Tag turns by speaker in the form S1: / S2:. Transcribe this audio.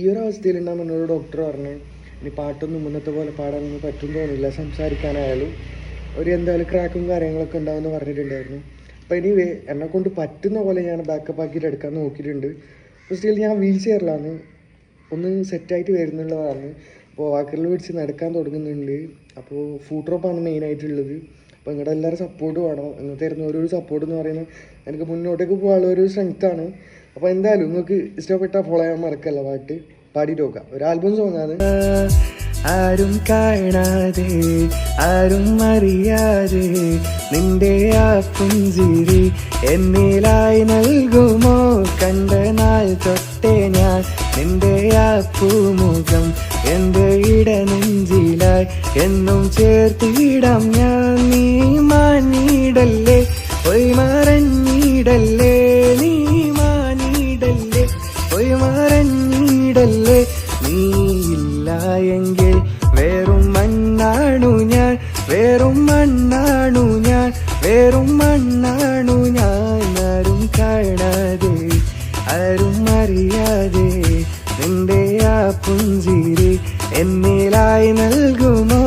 S1: ഈ ഒരു അവസ്ഥയിലുണ്ടാകുമ്പോൾ എന്നോട് ഡോക്ടർ പറഞ്ഞു ഇനി പാട്ടൊന്നും മുന്നത്തെ പോലെ പാടാനൊന്നും പറ്റും തോന്നില്ല, സംസാരിക്കാനായാലും എന്തായാലും ക്രാക്കും കാര്യങ്ങളൊക്കെ ഉണ്ടാവുമെന്ന് പറഞ്ഞിട്ടുണ്ടായിരുന്നു. അപ്പോൾ എനിവേ എന്നെ കൊണ്ട് പറ്റുന്ന പോലെ ഞാൻ ബാക്കപ്പ് ആക്കിയിട്ട് എടുക്കാൻ നോക്കിയിട്ടുണ്ട്. അപ്പോൾ സ്റ്റിൽ ഞാൻ വീൽ ചെയറിലാണ്, ഒന്ന് സെറ്റായിട്ട് വരുന്നുള്ളതാണ്. അപ്പോൾ വാക്കറിൽ പിടിച്ച് നടക്കാൻ തുടങ്ങുന്നുണ്ട്. അപ്പോൾ ഫുഡ് ഡ്രോപ്പാണ് മെയിനായിട്ടുള്ളത്. അപ്പോൾ നിങ്ങളുടെ എല്ലാവരും സപ്പോർട്ട് വേണം. നിങ്ങൾ തരുന്ന ഓരോ സപ്പോർട്ട് എന്ന് പറയുന്നത് എനിക്ക് മുന്നോട്ടേക്ക് പോകാനുള്ള ഒരു സ്ട്രെങ്ത്താണ്. അപ്പോൾ എന്തായാലും നിങ്ങൾക്ക് ഇഷ്ടപ്പെട്ടാൽ ഫോളോ ചെയ്യാൻ മറക്കല്ല. പാട്ട് പാടിയിട്ട് നോക്കാം. ഒരു ആൽബം സോങ്ങാണ്. ആരും കാണാതെ ആരും അറിയാതെ നിന്റെ ആ പുഞ്ചിരി എന്നിലായി നൽകുമോ? കണ്ട നാൾ തൊട്ടേ ഞാൻ നിന്റെ ആ പൂമുഖം എൻ്റെ ഇടനെഞ്ചിലായി എന്നും ചേർത്തിടാം ഞാൻ. നീ മാനിടല്ലേ, പോയി മറഞ്ഞിടല്ലേ, നീ മാനിടല്ലേ, പോയി മറഞ്ഞിടല്ലേ. നീയില്ല എങ്കിൽ വേറും മണ്ണാണു ഞാൻ, വേറും മണ്ണാണു ഞാൻ, വേറും മണ്ണാണു ഞാൻ. ആരും കാണാതെ ആരും അറിയാതെ നിന്റെ ആ പുഞ്ചിരി എന്നിലായി നൽകുമോ?